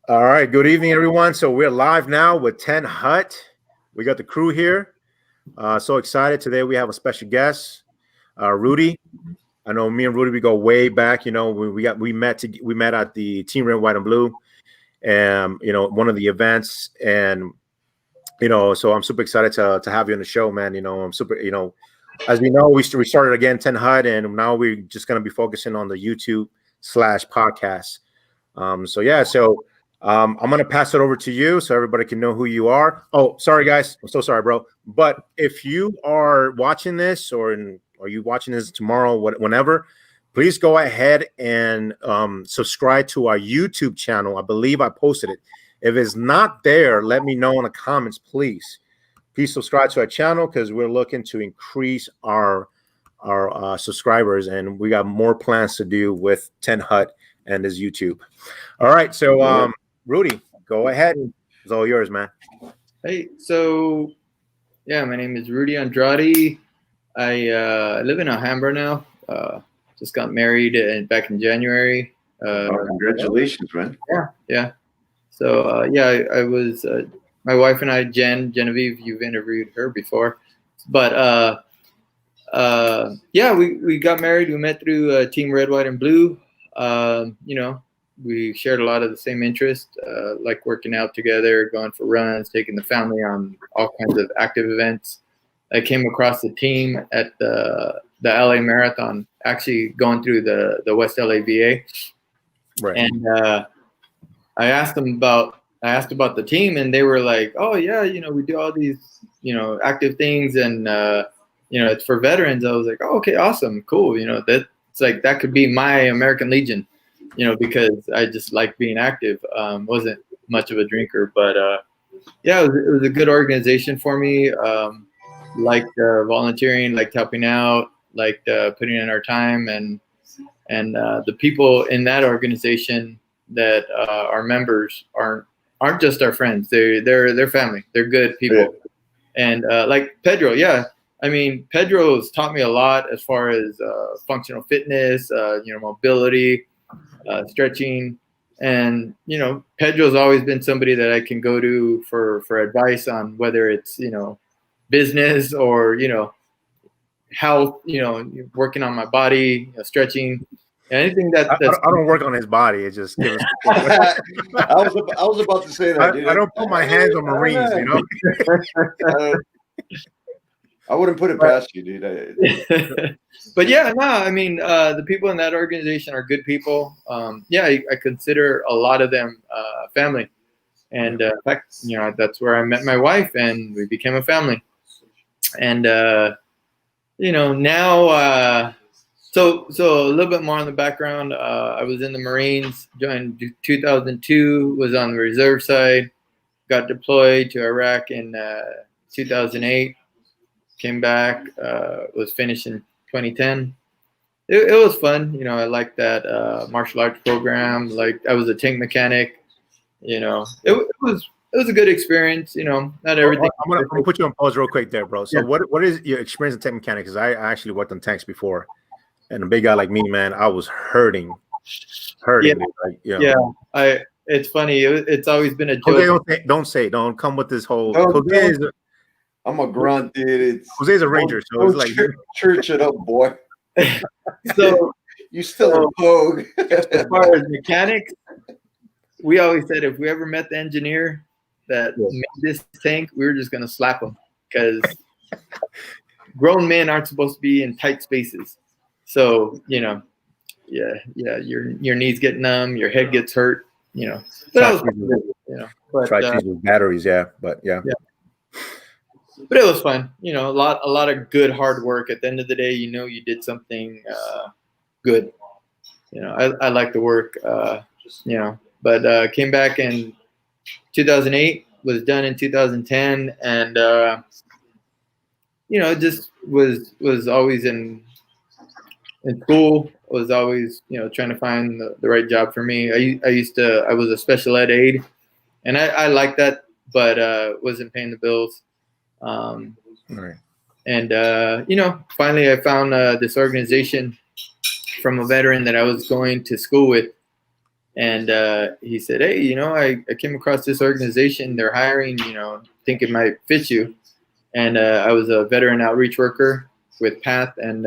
All right. Good evening, everyone. So we're live now with TentHut. We got the crew here. So excited. Today we have a special guest, Rudy. I know me and Rudy, we go way back. You know, we met at the Team Red, White, and Blue, and one of the events. And so I'm super excited to have you on the show, man. I'm super. As we know, we started again TentHut, and now we're just gonna be focusing on the YouTube/podcast. I'm gonna pass it over to you so everybody can know who you are. Oh, sorry guys, I'm so sorry, bro. But if you are watching this, or you watching this tomorrow, whenever, please go ahead and subscribe to our YouTube channel. I believe I posted it. If it's not there, let me know in the comments, please. Please subscribe to our channel because we're looking to increase our subscribers, and we got more plans to do with TentHut and this YouTube. All right, so Rudy, go ahead. It's all yours, man. Hey, so yeah, my name is Rudy Andrade. I live in Alhambra now. Just got married back in January. Congratulations, man. Yeah. So I was my wife and I, Genevieve. You've interviewed her before, but we got married. We met through Team Red, White, and Blue. We shared a lot of the same interests, like working out together, going for runs, taking the family on all kinds of active events. I came across the team at the LA Marathon, actually going through the West LA VA. Right. And I asked about the team, and they were like, "Oh yeah, we do all these, active things, and it's for veterans." I was like, "Oh, okay, awesome, cool." That's like that could be my American Legion, because I just like being active. Wasn't much of a drinker, but it was a good organization for me. Liked volunteering, liked helping out, liked putting in our time, and the people in that organization that are members aren't just our friends. They're family. They're good people. And like Pedro, Pedro's taught me a lot as far as functional fitness, mobility, stretching, and Pedro's always been somebody that I can go to for advice on whether it's business or health, working on my body, stretching. Anything that's I don't work on his body. It just gives. I was about to say that, dude. I don't put my hands on Marines, I wouldn't put it past you, dude. But the people in that organization are good people. I consider a lot of them family, and in fact, that's where I met my wife, and we became a family. And now. So a little bit more on the background. I was in the Marines, joined 2002, was on the reserve side, got deployed to Iraq in 2008, came back, was finished in 2010. It was fun. I liked that martial arts program. Like I was a tank mechanic. It was a good experience. Not everything. I'm gonna put you on pause real quick there, bro. So what is your experience in tank mechanic? Because I actually worked on tanks before. And a big guy like me, man, I was hurting. Yeah. It's funny. It's always been a joke. Jose, don't come with this whole. I'm a grunt, dude. Jose's a ranger, so it's like church it up, boy. So you still a vogue. As far as mechanics, we always said if we ever met the engineer that made this tank, we were just gonna slap him because grown men aren't supposed to be in tight spaces. So, your knees get numb, your head gets hurt, But with batteries, but yeah. But it was fun, a lot of good hard work. At the end of the day, you did something good. I like the work, but came back in 2008, was done in 2010, and just was always in school, was always, trying to find the right job for me. I was a special ed aide, and I liked that, but wasn't paying the bills. Right. And, finally I found this organization from a veteran that I was going to school with. And he said, hey, I came across this organization. They're hiring, think it might fit you. And I was a veteran outreach worker with PATH, and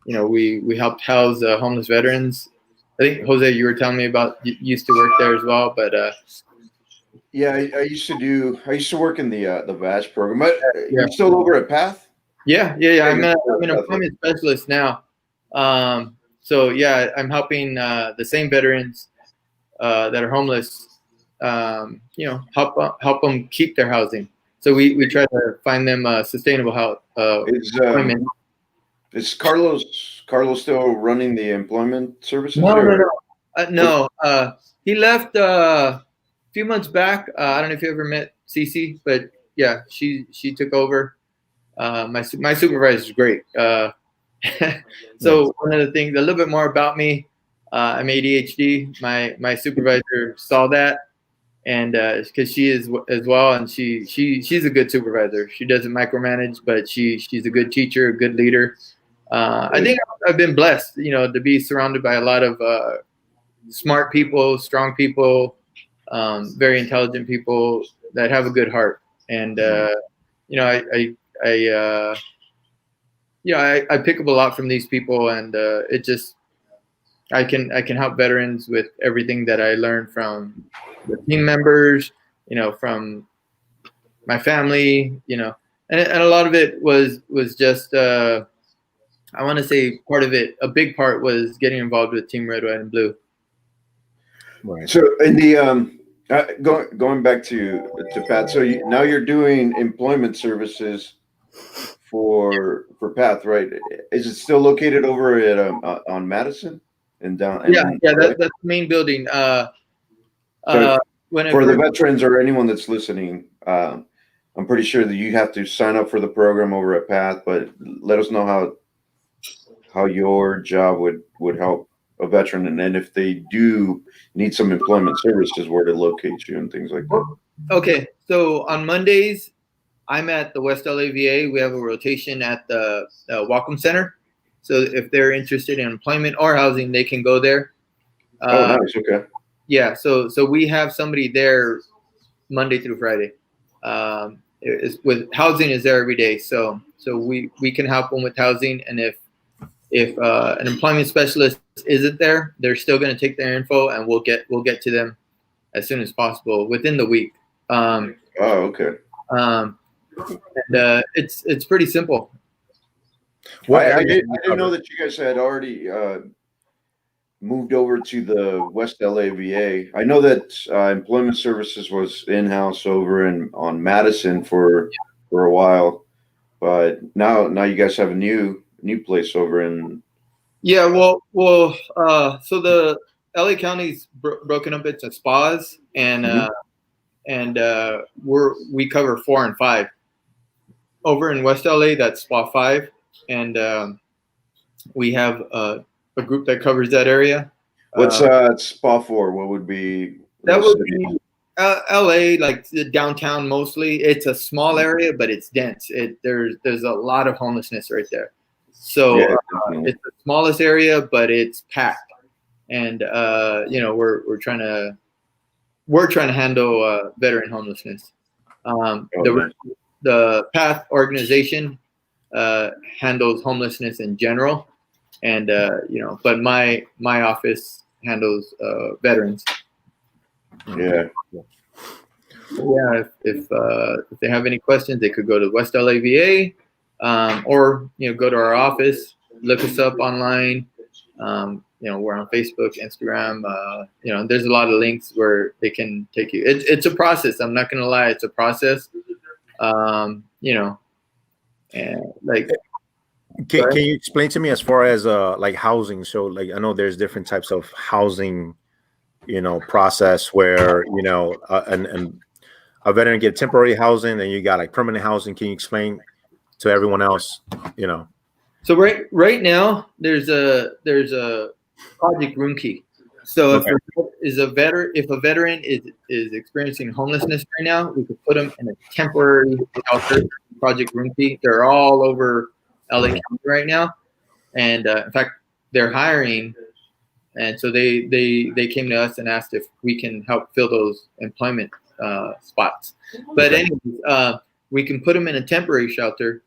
we helped house homeless veterans. I think, Jose, you were telling me about, you used to work there as well, but yeah, I used to work in the VASH program. But yeah. you're still over at PATH? Yeah. I'm an employment specialist now. So yeah, I'm helping the same veterans that are homeless, help them keep their housing. So we try to find them sustainable employment. Is Carlos still running the employment services? No. He left a few months back. I don't know if you ever met Cece, but yeah, she took over. My supervisor is great. So one of the things, a little bit more about me, I'm ADHD. My supervisor saw that, and because she is as well, and she's a good supervisor. She doesn't micromanage, but she's a good teacher, a good leader. I think I've been blessed, to be surrounded by a lot of smart people, strong people, very intelligent people that have a good heart, and I pick up a lot from these people, and I can help veterans with everything that I learned from the team members, from my family, and a lot of it was just I want to say part of it, a big part was getting involved with Team Red, White, and Blue. Right. So in the going back to Pat, so now you're doing employment services for PATH, right? Is it still located over at on Madison and down? Yeah, that's the main building. So for the veterans or anyone that's listening, I'm pretty sure that you have to sign up for the program over at PATH, but let us know how your job would help a veteran, and then if they do need some employment services, where to locate you and things like that. Okay, so on Mondays, I'm at the West LA VA. We have a rotation at the Welcome Center. So if they're interested in employment or housing, they can go there. Oh, nice. Okay. Yeah, so we have somebody there Monday through Friday. With housing is there every day. So we can help them with housing, and if an employment specialist isn't there, they're still going to take their info, and we'll get to them as soon as possible within the week. Okay. And it's pretty simple. Well, I didn't know that you guys had already moved over to the West LA VA. I know that employment services was in-house over on Madison for a while, but now you guys have a new place over in. Yeah, well, so the LA County's broken up into spas, and we cover 4 and 5. Over in West LA, that's Spa 5, and we have a group that covers that area. What's Spa 4? What would be that? Would be LA, like the downtown mostly. It's a small area, but it's dense. There's a lot of homelessness right there. So it's the smallest area, but it's packed, and we're trying to handle veteran homelessness. The PATH organization handles homelessness in general, and but my office handles veterans. Yeah. Yeah. If they have any questions, they could go to West LA VA. Or go to our office, look us up online. We're on Facebook, Instagram. There's a lot of links where they can take you. It's a process. I'm not gonna lie, it's a process. And like, can you explain to me as far as like housing? So like I know there's different types of housing, process where and a veteran get temporary housing, and you got like permanent housing. Can you explain to everyone else, So right now there's a project room key. So if a veteran is experiencing homelessness right now, we could put them in a temporary shelter, project room key. They're all over LA County right now, and in fact they're hiring And so they came to us and asked if we can help fill those employment spots. But anyways, we can put them in a temporary shelter,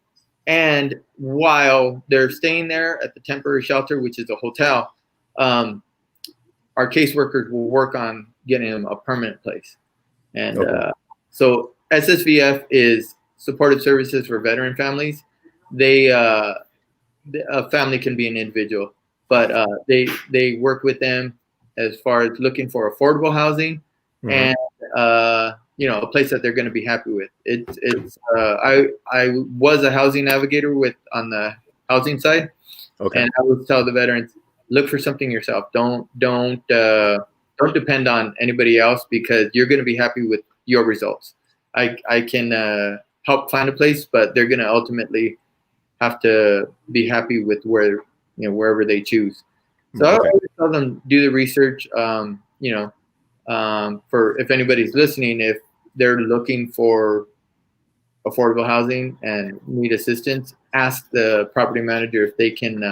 and while they're staying there at the temporary shelter, which is a hotel, our caseworkers will work on getting them a permanent place. And so SSVF is supportive services for veteran families. A family can be an individual, but they work with them as far as looking for affordable housing and a place that they're going to be happy with. I was a housing navigator on the housing side, and I would tell the veterans, look for something yourself. Don't depend on anybody else, because you're going to be happy with your results. I can help find a place, but they're going to ultimately have to be happy with wherever they choose. So I always tell them, do the research. For if anybody's listening, if they're looking for affordable housing and need assistance, ask the property manager if they can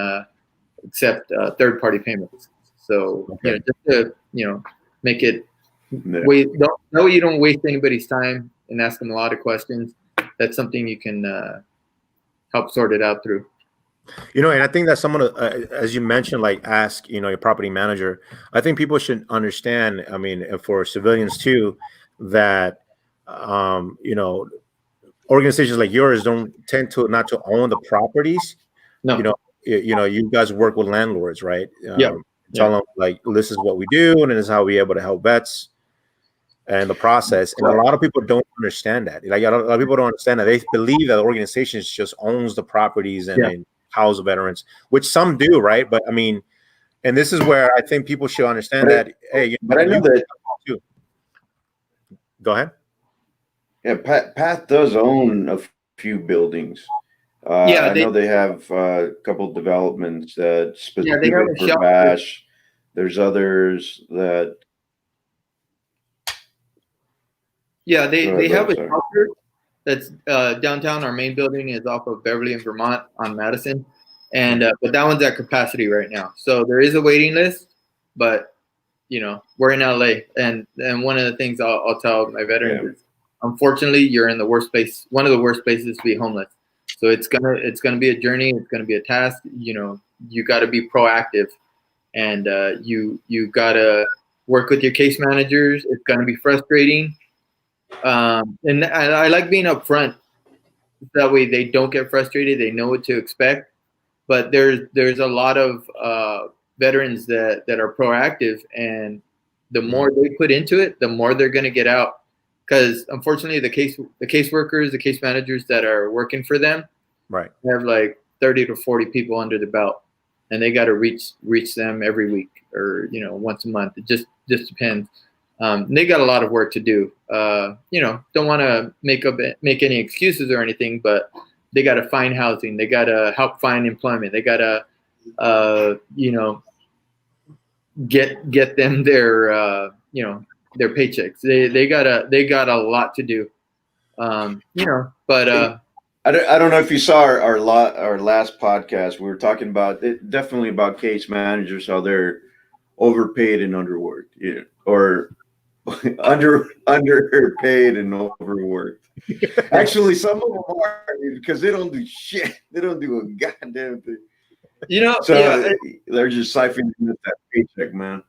accept third-party payments. So just to make it that way you don't waste anybody's time and ask them a lot of questions. That's something you can help sort it out through. And I think that someone, as you mentioned, like ask, your property manager. I think people should understand, I mean, for civilians too, that, organizations like yours don't tend to not to own the properties. No. You guys work with landlords, right? Tell them like, this is what we do, and this is how we're able to help vets and the process. And a lot of people don't understand that. Like a lot of people don't understand that. They believe that the organizations just owns the properties and house the veterans, which some do, right? But I mean, and this is where I think people should understand that. Hey, but I know that too. Go ahead. Yeah, Path does own a few buildings. I know they have a couple of developments that specifically for BASH. There's others that. Yeah, they have a shelter that's downtown. Our main building is off of Beverly and Vermont on Madison, and but that one's at capacity right now. So there is a waiting list, but we're in LA, and one of the things I'll tell my veterans is, unfortunately, you're in the worst place, one of the worst places to be homeless. So it's gonna be a journey. It's gonna be a task. You got to be proactive, and you got to work with your case managers. It's gonna be frustrating. And I like being upfront. That way they don't get frustrated. They know what to expect. But there's a lot of veterans that are proactive, and the more they put into it, the more they're going to get out. Because unfortunately, the caseworkers, the case managers that are working for them, have like 30 to 40 people under the belt, and they got to reach them every week or once a month. It just depends. They got a lot of work to do. Don't want to make any excuses or anything, but they got to find housing. They got to help find employment. They got to, get them their, their paychecks. They got a lot to do. But I don't know if you saw our last podcast. We were talking definitely about case managers, how they're overpaid and underworked, or underpaid and overworked. Actually, some of them are, because they don't do shit. They don't do a goddamn thing. They're just siphoning that paycheck, man.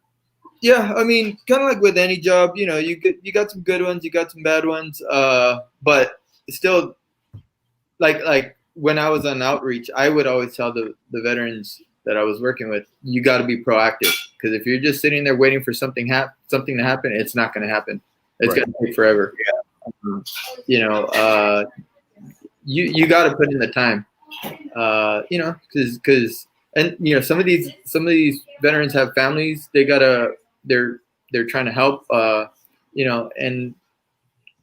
Yeah, I mean, kind of like with any job, you got some good ones, you got some bad ones, but still, like when I was on outreach, I would always tell the veterans that I was working with, you got to be proactive, because if you're just sitting there waiting for something to happen, it's not going to happen. It's going to take forever. Yeah. You got to put in the time. Because some of these veterans have families. They're trying to help. And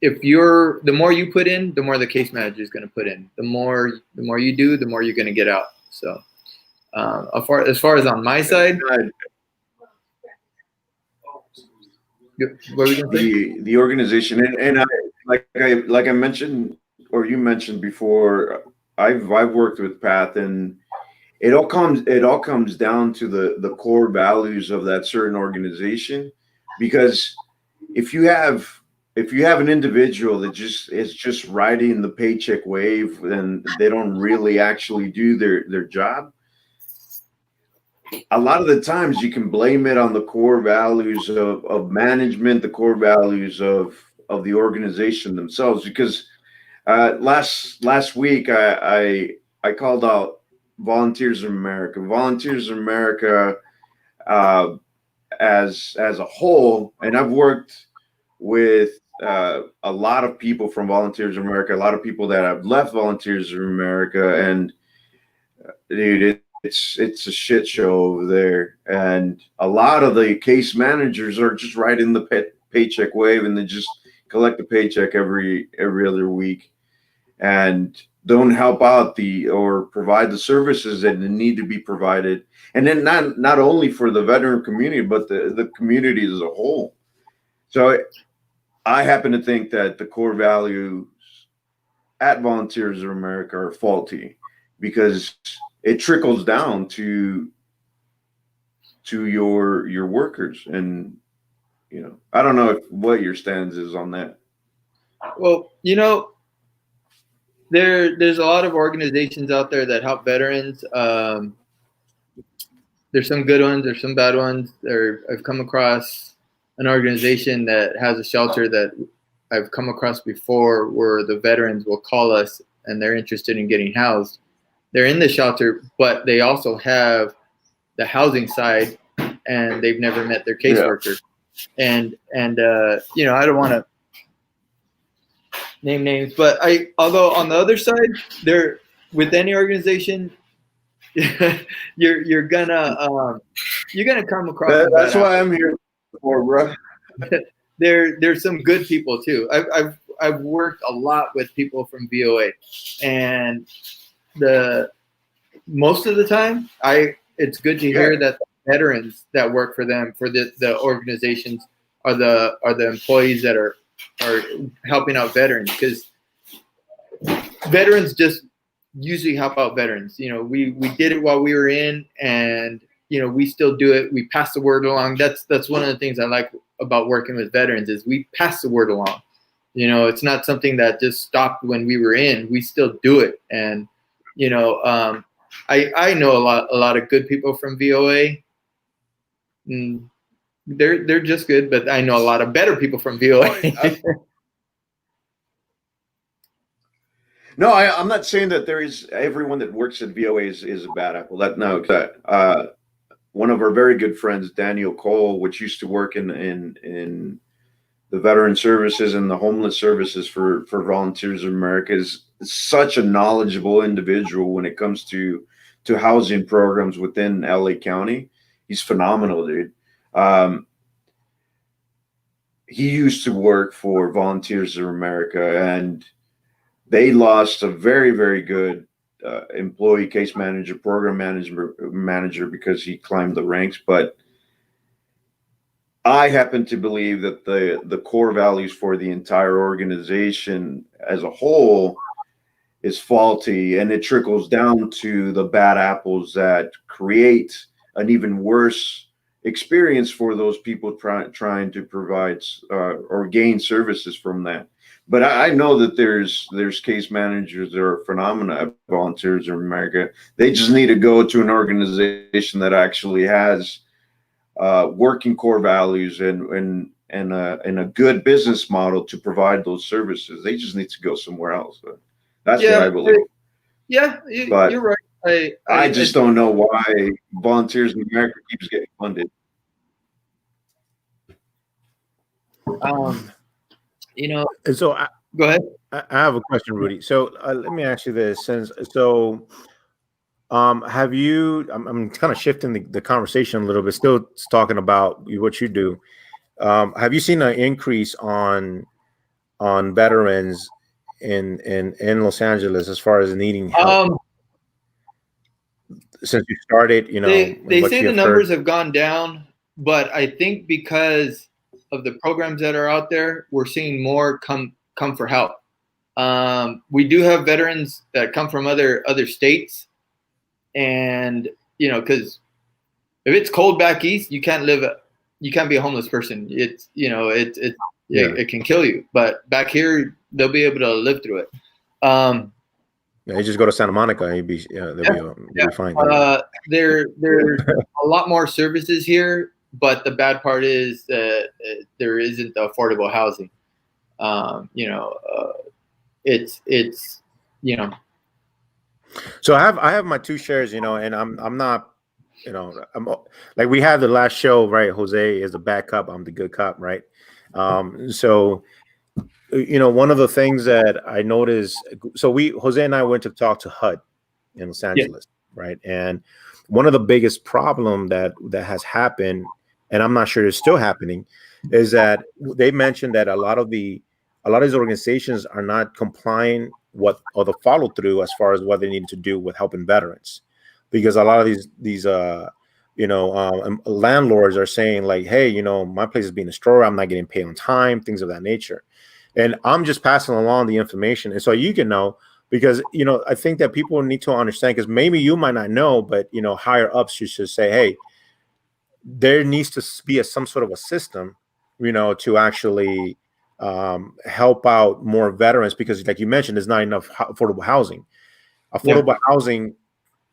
the more you put in, the more the case manager is going to put in. The more you do, the more you're going to get out. So. As far as on my side, the organization, and like I mentioned, or you mentioned before, I've worked with Path, and it all comes down to the core values of that certain organization. Because if you have an individual that is just riding the paycheck wave, then they don't really actually do their job. A lot of the times you can blame it on the core values of management, the core values of the organization themselves. Because last week I called out Volunteers of America. Volunteers of America as a whole, and I've worked with a lot of people from Volunteers of America, a lot of people that have left Volunteers of America, and dude, it's a shit show over there. And a lot of the case managers are just right in the paycheck wave, and they just collect a paycheck every other week, and don't help out or provide the services that need to be provided. And then not only for the veteran community, but the community as a whole. So I happen to think that the core values at Volunteers of America are faulty, because it trickles down to your workers. And I don't know what your stance is on that. Well, there's a lot of organizations out there that help veterans. There's some good ones, there's some bad ones. I've come across an organization that has a shelter that I've come across before, where the veterans will call us and they're interested in getting housed. They're in the shelter, but they also have the housing side, and they've never met their caseworker. Yeah. And I don't want to name names, but although on the other side, there with any organization, you're gonna come across. That's why I'm here for, bro. There's some good people too. I've worked a lot with people from VOA, and most of the time, it's good to hear that the veterans that work for them, for the organizations, are the employees that are helping out veterans, because veterans just usually help out veterans. We did it while we were in, and we still do it. We pass the word along. That's one of the things I like about working with veterans, is we pass the word along. It's not something that just stopped when we were in. We still do it. And I know a lot of good people from VOA. They're just good, but I know a lot of better people from VOA. No, I'm not saying that everyone that works at VOA is a bad apple. One of our very good friends, Daniel Cole, which used to work in the veteran services and the homeless services for Volunteers of America, is such a knowledgeable individual when it comes to housing programs within LA County. He's phenomenal, dude. He used to work for Volunteers of America, and they lost a very, very good employee case manager, program manager, because he climbed the ranks. But I happen to believe that the core values for the entire organization as a whole is faulty, and it trickles down to the bad apples that create an even worse experience for those people trying to provide or gain services from that. But I know that there's case managers that are phenomenal at Volunteers of America. They just need to go to an organization that actually has working core values and a good business model to provide those services. They just need to go somewhere else. But that's what I believe. You're right. I just don't know why Volunteers of America keeps getting funded. And so go ahead. I have a question, Rudy. So let me ask you this. Have you? I'm kind of shifting the conversation a little bit. Still talking about what you do. Have you seen an increase on veterans in Los Angeles as far as needing help? Since you started, they say the numbers have gone down, but I think because of the programs that are out there, we're seeing more come for help. We do have veterans that come from other states, and because if it's cold back east, you can't be a homeless person. It's it can kill you. But back here, they'll be able to live through it. Yeah, you just go to Santa Monica, and they'll be fine. There's a lot more services here, but the bad part is that there isn't affordable housing. It's So I have my two shares, and I'm not, I'm like, we had the last show, right? Jose is the bad cop, I'm the good cop, right? So one of the things that I noticed, so Jose and I went to talk to HUD in Los Angeles, right? And one of the biggest problem that has happened, and I'm not sure it's still happening, is that they mentioned that a lot of these organizations are not complying or the follow through as far as what they need to do with helping veterans, because a lot of these landlords are saying like, hey, my place is being destroyed, I'm not getting paid on time, things of that nature. And I'm just passing along the information, and so you can know, because I think that people need to understand, because maybe you might not know, but higher ups should say, hey, there needs to be some sort of a system, to actually help out more veterans, because like you mentioned, there's not enough affordable housing. Affordable housing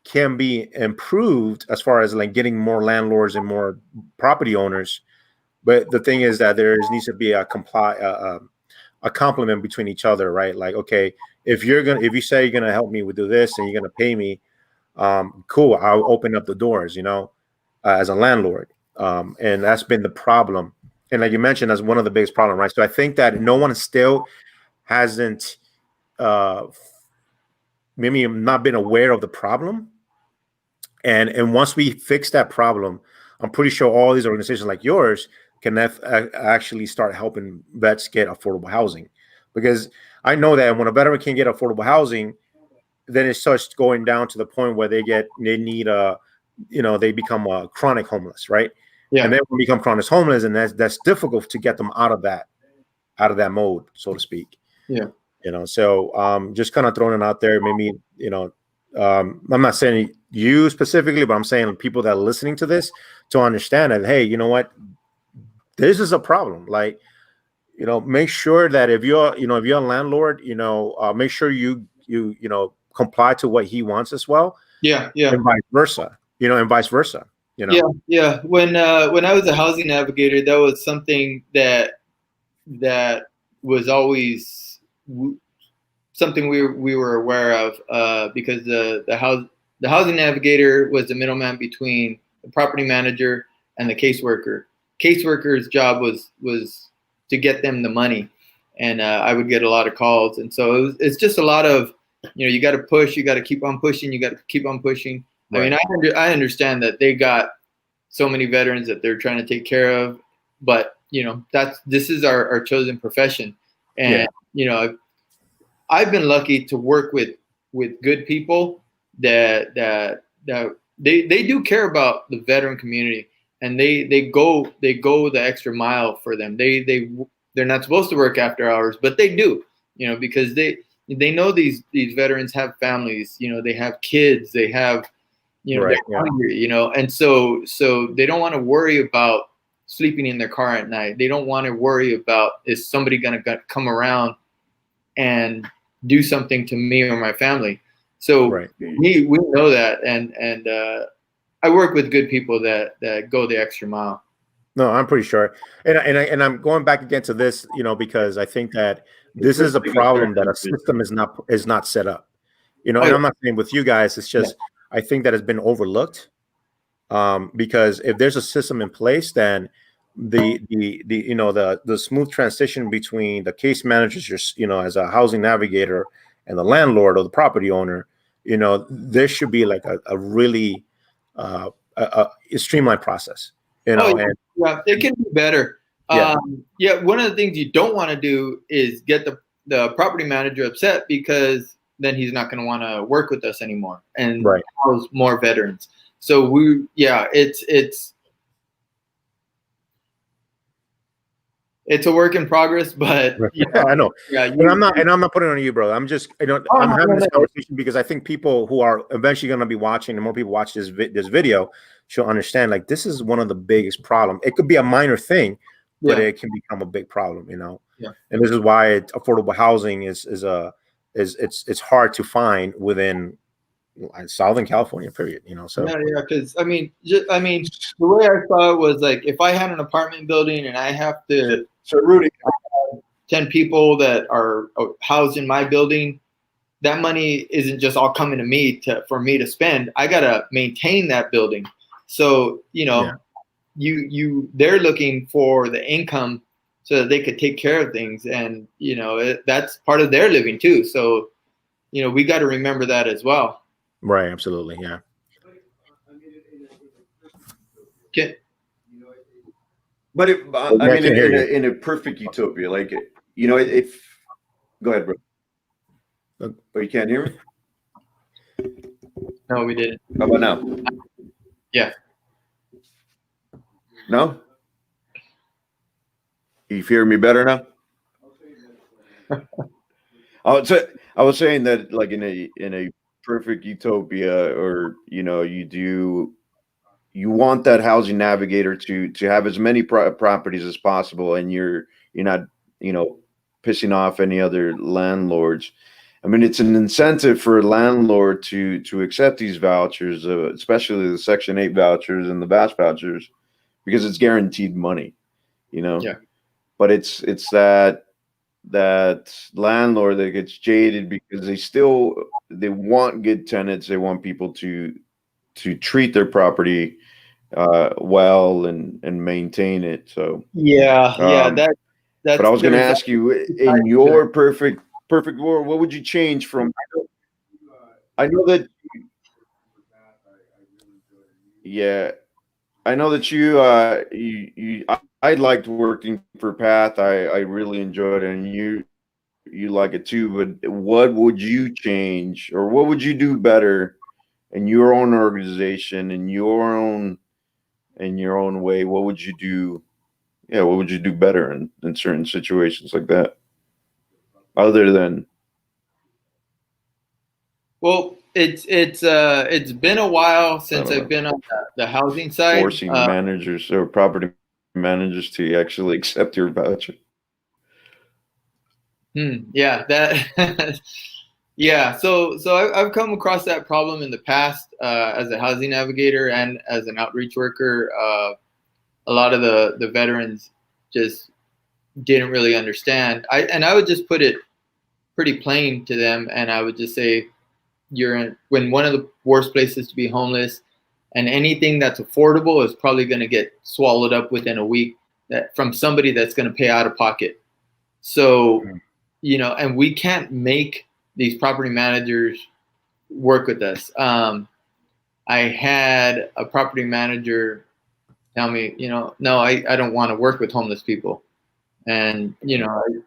can be improved as far as like getting more landlords and more property owners, but the thing is that needs to be a complement between each other, right? Like, okay, if you say you're gonna help me with do this and you're gonna pay me, cool, I'll open up the doors, as a landlord. And that's been the problem. And like you mentioned, that's one of the biggest problems, right? So I think that no one still hasn't maybe not been aware of the problem. And once we fix that problem, I'm pretty sure all these organizations like yours can actually start helping vets get affordable housing. Because I know that when a veteran can get affordable housing, then it starts going down to the point where they become chronic homeless, right? Yeah. And then when they become chronic homeless, and that's difficult to get them out of that mode, so to speak. Yeah. So just kind of throwing it out there. Maybe, I'm not saying you specifically, but I'm saying people that are listening to this to understand that, hey, you know what? This is a problem. Like, make sure that if you're a landlord, make sure you comply to what he wants as well. Yeah. Yeah. And vice versa. Yeah. When I was a housing navigator, that was something that was always something we were aware of, because the housing navigator was the middleman between the property manager and the caseworker. Caseworker's job was to get them the money, and I would get a lot of calls, and so it's just a lot of, you got to push, you got to keep on pushing, you got to keep on pushing. Right. I mean, I understand that they got so many veterans that they're trying to take care of, but this is our chosen profession, and I've been lucky to work with good people that they do care about the veteran community, and they go the extra mile for them. They're not supposed to work after hours, but they do, because they know these veterans have families, they have kids, they have, they're hungry, and so they don't want to worry about sleeping in their car at night. They don't want to worry about, is somebody going to come around and do something to me or my family. So we know that, and I work with good people that go the extra mile. No, I'm pretty sure, and I'm going back again to this, because I think that this is a problem that a system is not set up, and I'm not saying with you guys. It's just I think that has been overlooked, because if there's a system in place, then the smooth transition between the case managers, as a housing navigator, and the landlord or the property owner, there should be like a really a streamlined process. And it can be better. One of the things you don't want to do is get the property manager upset, because then he's not going to want to work with us anymore and house more veterans. So it's a work in progress, but I know. Yeah, and I'm not putting it on you, bro. I'm just, I'm having this conversation because I think people who are eventually going to be watching, the more people watch this video, should understand like this is one of the biggest problems. It could be a minor thing, but it can become a big problem, Yeah. And this is why affordable housing is it's hard to find within Southern California, period. So because I mean, the way I saw it was like if I had an apartment building and I have to, so Rudy, 10 people that are housed in my building, that money isn't just all coming to me for me to spend. I gotta maintain that building, so they're looking for the income so that they could take care of things, and that's part of their living too. So we got to remember that as well. Right, absolutely, yeah. Okay. But I mean, in a perfect utopia, like if go ahead, bro. Oh, you can't hear me? No, we didn't. How about now? Yeah. No? You hear me better now? I was saying that like in a perfect utopia, or you want that housing navigator to have as many properties as possible, and you're not pissing off any other landlords. I mean, it's an incentive for a landlord to accept these vouchers, especially the Section 8 vouchers and the VASP vouchers, because it's guaranteed money, Yeah. But it's that landlord that gets jaded because they want good tenants. They want people to treat their property well and maintain it. So that's. But I was going to ask you, in your perfect world, what would you change from? I know that. Yeah, I know that I liked working for Path. I really enjoyed it, and you like it too. But what would you change, or what would you do better in your own organization, in your own way? What would you do? Yeah, what would you do better in certain situations like that? Other than, well, it's been a while since I've been on the housing side. Forcing managers or property managers to actually accept your voucher. Yeah, that. Yeah, so I've come across that problem in the past as a housing navigator and as an outreach worker. A lot of the veterans just didn't really understand. I would just put it pretty plain to them, and I would just say, you're in one of the worst places to be homeless, and anything that's affordable is probably going to get swallowed up within a week from somebody that's going to pay out of pocket. So, and we can't make these property managers work with us. I had a property manager tell me, no, I don't want to work with homeless people. And,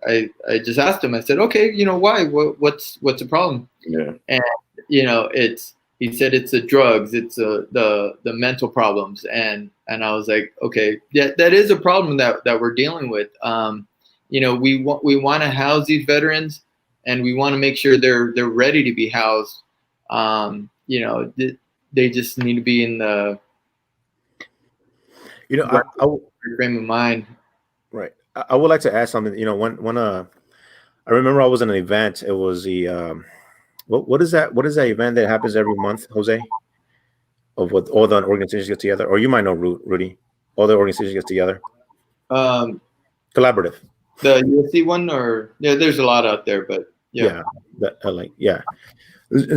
I just asked him, I said, okay, why, what's the problem? Yeah. And, he said, it's the drugs, it's the mental problems. And I was like, okay, yeah, that is a problem that we're dealing with. We want to house these veterans, and we want to make sure they're ready to be housed. They just need to be in the frame of mind. Right. I would like to ask something. When I remember I was in an event. It was the what is that? What is that event that happens every month, Jose? Of what all the organizations get together, or you might know, Rudy. All the organizations get together. Collaborative. The USC one, or there's a lot out there, but yeah.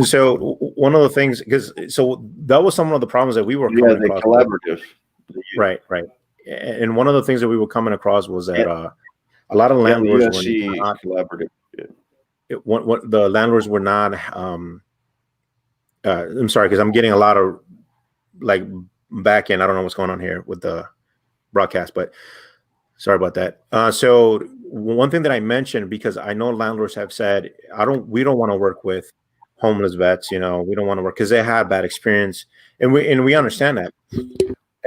So one of the things, so that was some of the problems that we were coming across. Collaborative. Right. And one of the things that we were coming across was that a lot of landlords were not collaborative. What the landlords were not. I'm sorry, because I'm getting a lot of like back end. I don't know what's going on here with the broadcast, but sorry about that. So one thing that I mentioned, because I know landlords have said, we don't want to work with homeless vets. We don't want to work because they had bad experience, and we understand that.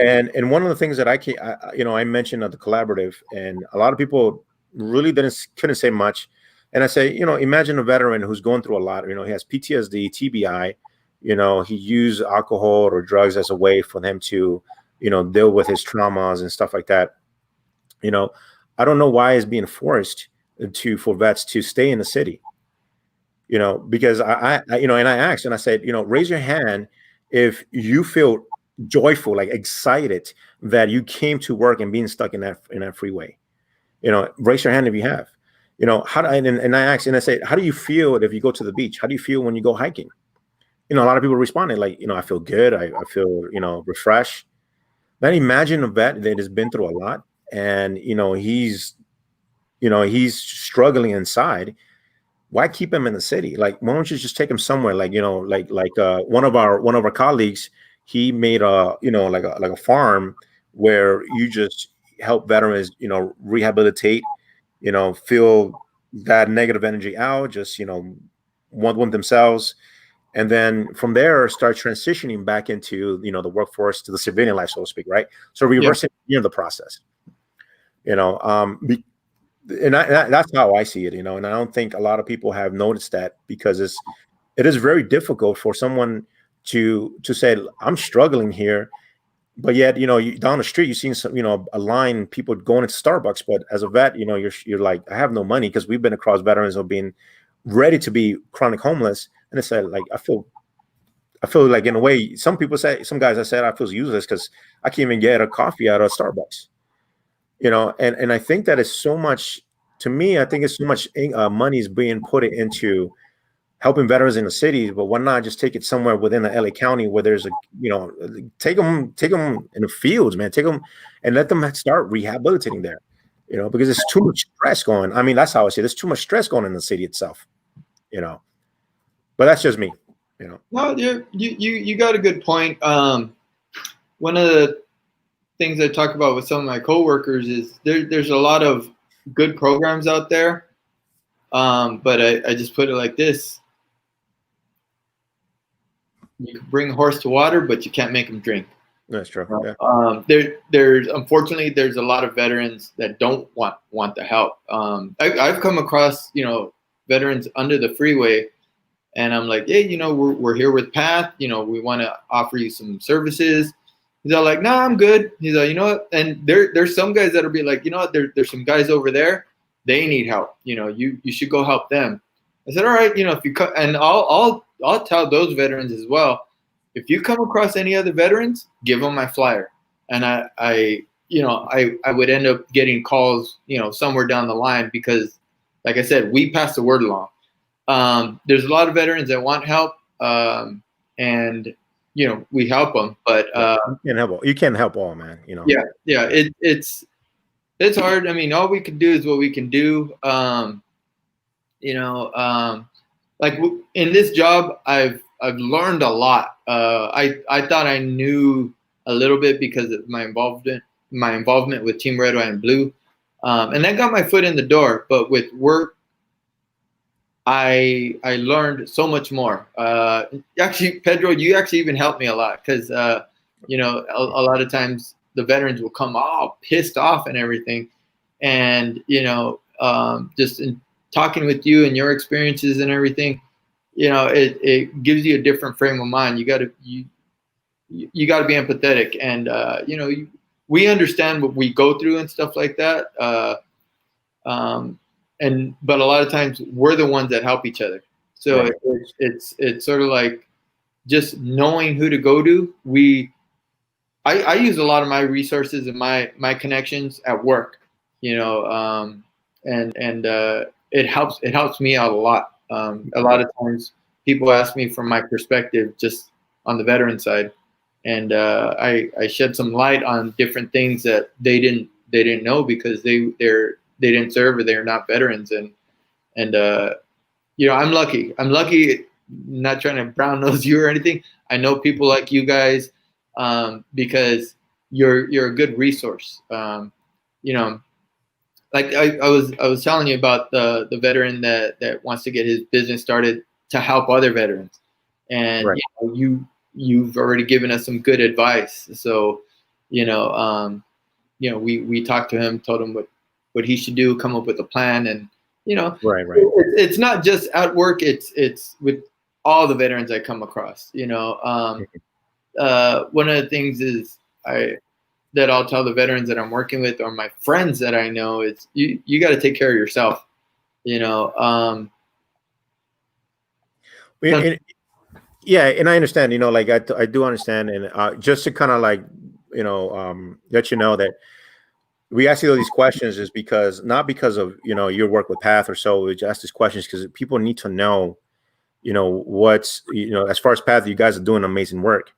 And one of the things that I mentioned at the collaborative, and a lot of people really couldn't say much. And I say, imagine a veteran who's going through a lot. He has PTSD, TBI. He used alcohol or drugs as a way for them to, deal with his traumas and stuff like that. I don't know why it's being forced for vets to stay in the city. Because I and I asked and I said, raise your hand if you feel joyful, like excited that you came to work and being stuck in that freeway. Raise your hand if you have. And I asked and I said, how do you feel if you go to the beach? How do you feel when you go hiking? A lot of people responded like, I feel good. I feel, refreshed. Then imagine a vet that has been through a lot and, he's struggling inside. Why keep him in the city? Like, why don't you just take him somewhere? Like, one of our colleagues, he made like a farm where you just help veterans, rehabilitate, feel that negative energy out, just, want themselves. And then from there, start transitioning back into, the workforce, to the civilian life, so to speak, right? So reversing the process, and that's how I see it, and I don't think a lot of people have noticed that, because it is very difficult for someone to say, I'm struggling here, but yet, down the street, you've seen some, a line, people going into Starbucks, but as a vet, you're like, I have no money, because we've been across veterans of being ready to be chronic homeless. And it's like, I feel like, in a way, some guys I said, I feel useless because I can't even get a coffee out of Starbucks, and I think that is so much, to me, I think it's so much money is being put into helping veterans in the cities, but why not just take it somewhere within the LA County where there's take them in the fields, man, take them and let them start rehabilitating there, because it's too much stress going. I mean, that's how I see it. There's too much stress going in the city itself, but that's just me, No, you got a good point. One of the things I talk about with some of my coworkers is there's a lot of good programs out there, but I just put it like this: you can bring a horse to water, but you can't make him drink. That's true. Yeah. There's unfortunately there's a lot of veterans that don't want the help. I've come across veterans under the freeway. And I'm like, hey, we're here with Path. We want to offer you some services. He's all like, no, I'm good. He's like, you know what? And there's some guys that'll be like, you know what? There's some guys over there. They need help. You should go help them. I said, all right. If you come, and I'll tell those veterans as well. If you come across any other veterans, give them my flyer. And I would end up getting calls, somewhere down the line, because, like I said, we pass the word along. There's a lot of veterans that want help, and we help them, but you can't help all, man. Yeah, it's hard. I mean, all we can do is what we can do. Like in this job, I've learned a lot. I thought I knew a little bit because of my involvement with Team Red, White, and Blue, and that got my foot in the door. But with work, I learned so much more. Actually, Pedro, you actually even helped me a lot, because a lot of times the veterans will come all pissed off and everything, and just in talking with you and your experiences and everything, it gives you a different frame of mind. You got to be empathetic, and we understand what we go through and stuff like that. But a lot of times we're the ones that help each other. So right. It's sort of like just knowing who to go to. I use a lot of my resources and my connections at work, and it helps me out a lot. A lot of times people ask me from my perspective, just on the veteran side, and I shed some light on different things that they didn't know, because they didn't serve, or they're not veterans. And I'm lucky. Not trying to brown nose you or anything. I know people like you guys, because you're a good resource. Like I was telling you about the veteran that wants to get his business started to help other veterans, and right. You've already given us some good advice. So We talked to him, told him what he should do, come up with a plan, and right. It's not just at work. It's with all the veterans I come across. One of the things is that I'll tell the veterans that I'm working with or my friends that I know is you got to take care of yourself. Yeah, and I understand. Like I do understand, and just to kind of like let you know that we ask you all these questions is not because of your work with Path or so. We just ask these questions because people need to know, what's as far as Path, you guys are doing amazing work,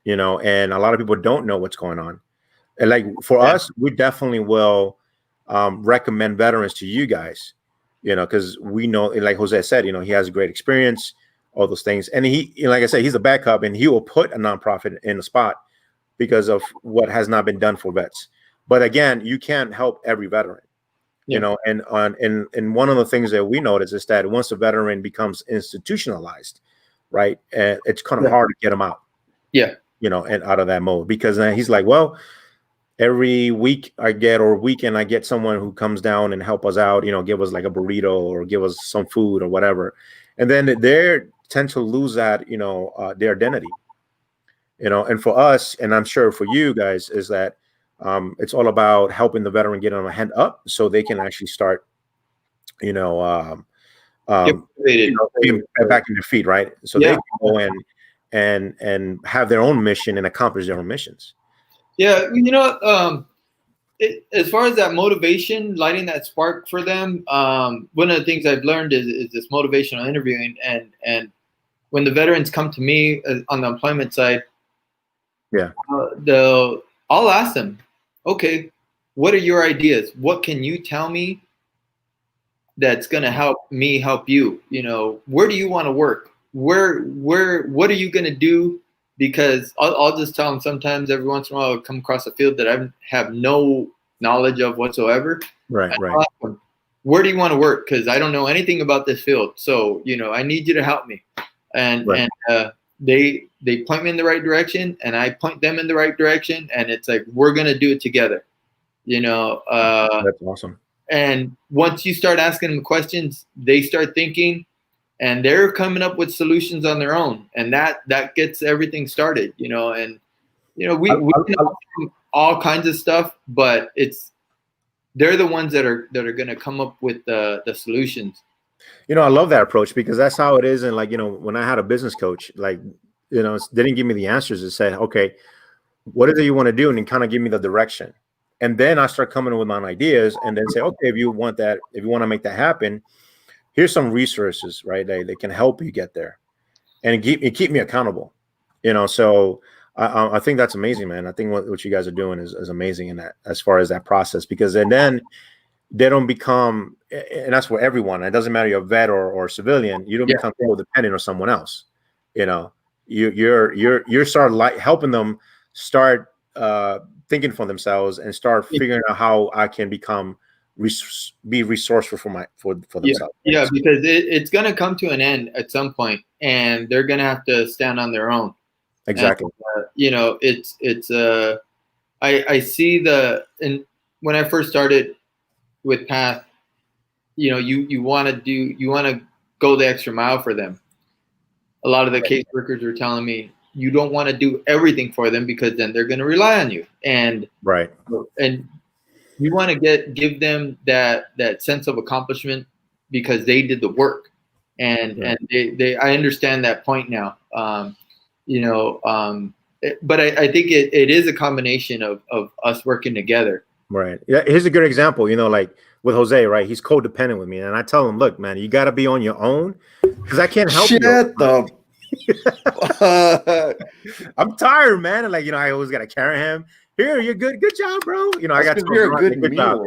and a lot of people don't know what's going on. And like for us, we definitely will recommend veterans to you guys, because we know, like Jose said, he has a great experience, all those things. And he, like I said, he's a backup, and he will put a nonprofit in the spot because of what has not been done for vets. But again, you can't help every veteran, and one of the things that we notice is that once a veteran becomes institutionalized, right, it's kind of hard to get him out. Yeah. And out of that mode, because then he's like, well, every week weekend I get someone who comes down and help us out, give us like a burrito or give us some food or whatever. And then they tend to lose that, their identity, and for us, and I'm sure for you guys, is that it's all about helping the veteran get on a hand up so they can actually start, being back in their feet, right? So they can go in and have their own mission and accomplish their own missions. Yeah, as far as that motivation, lighting that spark for them, one of the things I've learned is this motivational interviewing, and when the veterans come to me on the employment side, I'll ask them, okay, what are your ideas? What can you tell me that's going to help me help you? Where do you want to work? What are you going to do? Because I'll just tell them sometimes every once in a while I'll come across a field that I have no knowledge of whatsoever. Right. Them, where do you want to work? Because I don't know anything about this field. So, I need you to help me. And they point me in the right direction, and I point them in the right direction. And it's like, we're going to do it together. That's awesome. And once you start asking them questions, they start thinking, and they're coming up with solutions on their own, and that gets everything started, And we know all kinds of stuff, but they're the ones that are going to come up with the solutions. I love that approach, because that's how it is. And like when I had a business coach, like they didn't give me the answers. It said, okay, what is it you want to do, and then kind of give me the direction, and then I start coming with my ideas, and then say, okay, if you want to make that happen, here's some resources, right? They can help you get there, and keep me accountable, So I think that's amazing, man. I think what you guys are doing is amazing in that, as far as that process, because then they don't become, and that's for everyone. It doesn't matter you're a vet or civilian. You don't become dependent on someone else. You're start helping them start thinking for themselves and start figuring out how I can be resourceful for themselves. Yeah, because it's going to come to an end at some point, and they're going to have to stand on their own. Exactly. And, I see when I first started with Path, you want to go the extra mile for them. A lot of the caseworkers are telling me, you don't want to do everything for them, because then they're going to rely on you. And you want to give them that sense of accomplishment because they did the work, and I understand that point now. But I think it is a combination of us working together. Right. Yeah. Here's a good example. Like with Jose, right? He's codependent with me, and I tell him, look, man, you got to be on your own, because I can't help you. I'm tired, man. And I always got to carry him. Here, you're good. Good job, bro. I got to you're a good job.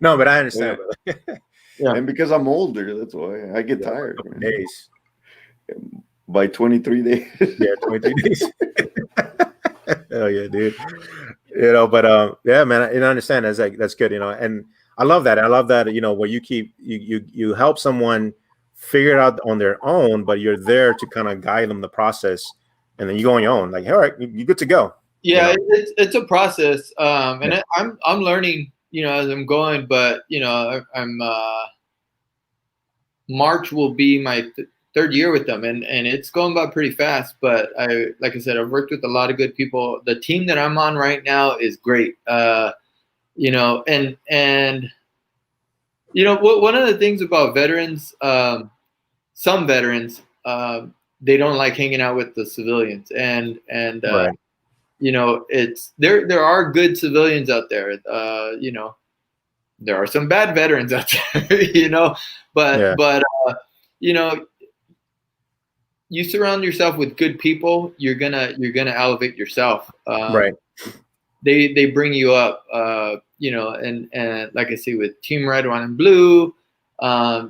No, but I understand. Yeah. And because I'm older, that's why I get tired. Days. By 23 days. Yeah, 23 days. Hell yeah, dude. But yeah, man, I understand. That's good, and I love that. I love that, where you help someone figure it out on their own, but you're there to kind of guide them the process and then you go on your own. Like, all right, you're good to go. Yeah, it's a process, and I'm learning, as I'm going. But I'm March will be my third year with them, and it's going by pretty fast. But like I said, I've worked with a lot of good people. The team that I'm on right now is great. And one of the things about veterans, some veterans, they don't like hanging out with the civilians, and right. It's there are good civilians out there. There are some bad veterans out there, but you surround yourself with good people, you're gonna elevate yourself. Right. They bring you up, and like I say with Team Red, White, and Blue, my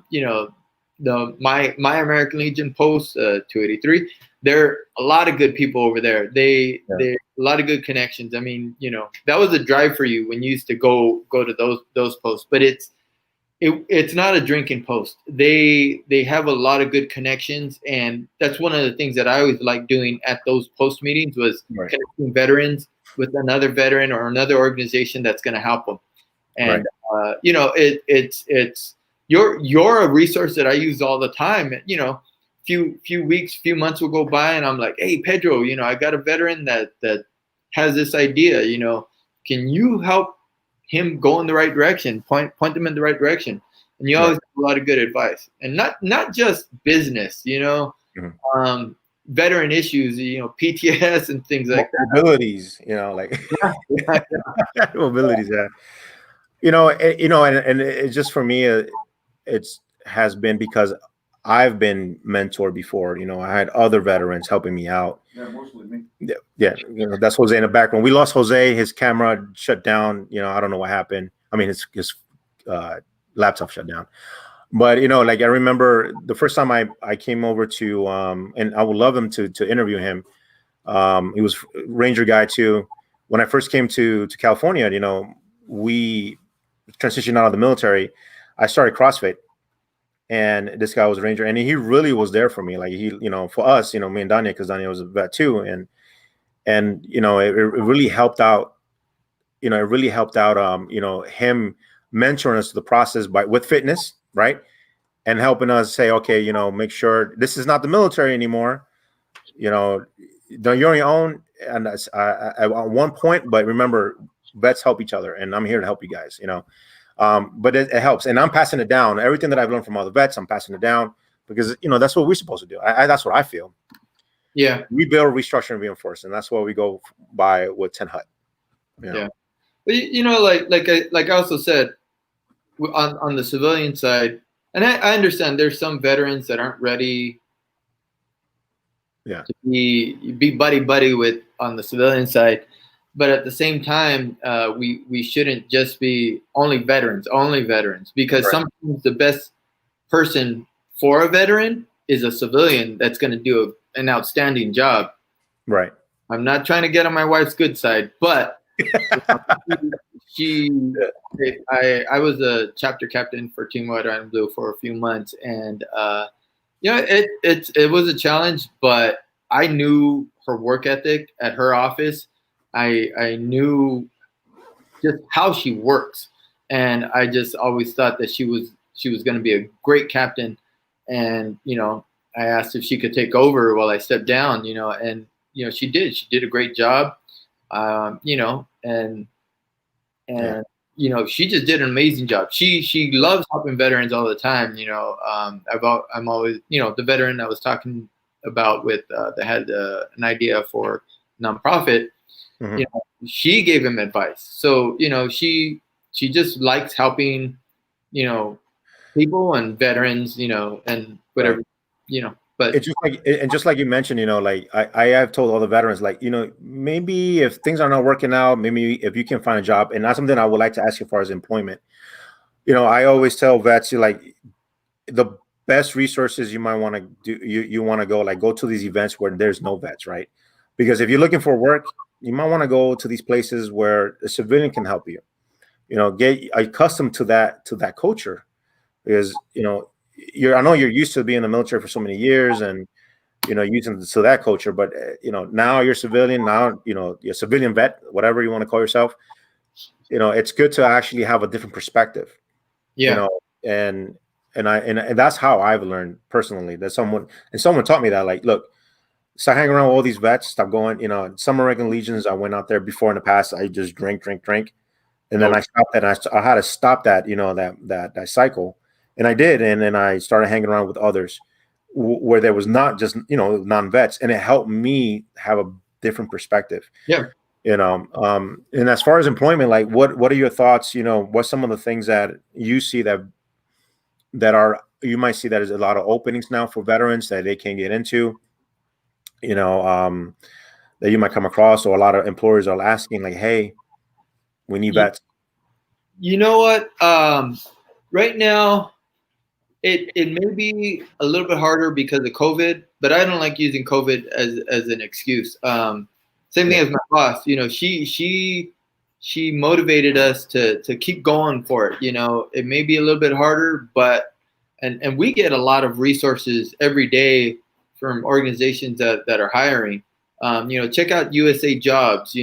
American Legion post 283. There are a lot of good people over there. They a lot of good connections. I mean, that was a drive for you when you used to go to those posts. But it's not a drinking post. They have a lot of good connections, and that's one of the things that I always like doing at those post meetings was connecting veterans with another veteran or another organization that's going to help them. And it's you're a resource that I use all the time. Few months will go by, and I'm like, hey, Pedro, I got a veteran that has this idea. Can you help him go in the right direction? Point them in the right direction. And you always have a lot of good advice, and not just business. Veteran issues, PTS and things like that. Mobilities, mobilities. And it's just for me, it has been because I've been mentored before. I had other veterans helping me out. Yeah, mostly me. Yeah. That's Jose in the background. We lost Jose. His camera shut down. I don't know what happened. I mean, his laptop shut down. But I remember the first time I came over to and I would love him to interview him. He was Ranger guy too. When I first came to California, we transitioned out of the military. I started CrossFit. And this guy was a Ranger, and he really was there for me. Like for us, me and Danya, because Danya was a vet too, and it really helped out. It really helped out. Him mentoring us to the process with fitness, right, and helping us say, okay, make sure this is not the military anymore. You're on your own, and at one point, but remember, vets help each other, and I'm here to help you guys. But it helps, and I'm passing it down. Everything that I've learned from other vets, I'm passing it down because that's what we're supposed to do. That's what I feel. Yeah, rebuild, restructure, and reinforce, and that's what we go by with TentHut. Yeah, but like I also said, on the civilian side, and I understand there's some veterans that aren't ready. Yeah, to be buddy with on the civilian side. But at the same time, we shouldn't just be only veterans, because sometimes the best person for a veteran is a civilian that's going to do an outstanding job. Right. I'm not trying to get on my wife's good side, but I was a chapter captain for Team White, and Blue for a few months, and it was a challenge, but I knew her work ethic at her office. I knew just how she works, and I just always thought that she was going to be a great captain. And I asked if she could take over while I stepped down. And she did. She did a great job. And she just did an amazing job. She loves helping veterans all the time. I'm always the veteran I was talking about with that had an idea for nonprofit. Mm-hmm. She gave him advice. So, she just likes helping, people and veterans, and whatever, but it's just like you mentioned, I have told all the veterans, maybe if things are not working out, maybe if you can find a job, and that's something I would like to ask you as far as employment. I always tell vets, the best resources you might want to do, you want to go to these events where there's no vets, right? Because if you're looking for work, you might want to go to these places where a civilian can help you, get accustomed to that culture, because I know you're used to being in the military for so many years, and using to that culture. But now you're civilian. Now you're a civilian vet, whatever you want to call yourself. It's good to actually have a different perspective. Yeah. And that's how I've learned personally. That someone taught me that, like, look, start hanging around with all these vets. Stop going. Some American Legions, I went out there before in the past. I just drink, and then I stopped that. I had to stop that. That cycle, and I did. And then I started hanging around with others where there was not just non-vets, and it helped me have a different perspective. Yeah. And as far as employment, like what are your thoughts? What's some of the things that you see that you might see that there's a lot of openings now for veterans that they can get into, that you might come across, or a lot of employers are asking, like, hey, we need vets. You know what? Right now, it may be a little bit harder because of COVID, but I don't like using COVID as an excuse. Same thing as my boss. She motivated us to keep going for it. It may be a little bit harder, but and we get a lot of resources every day from organizations that are hiring. Check out USA Jobs.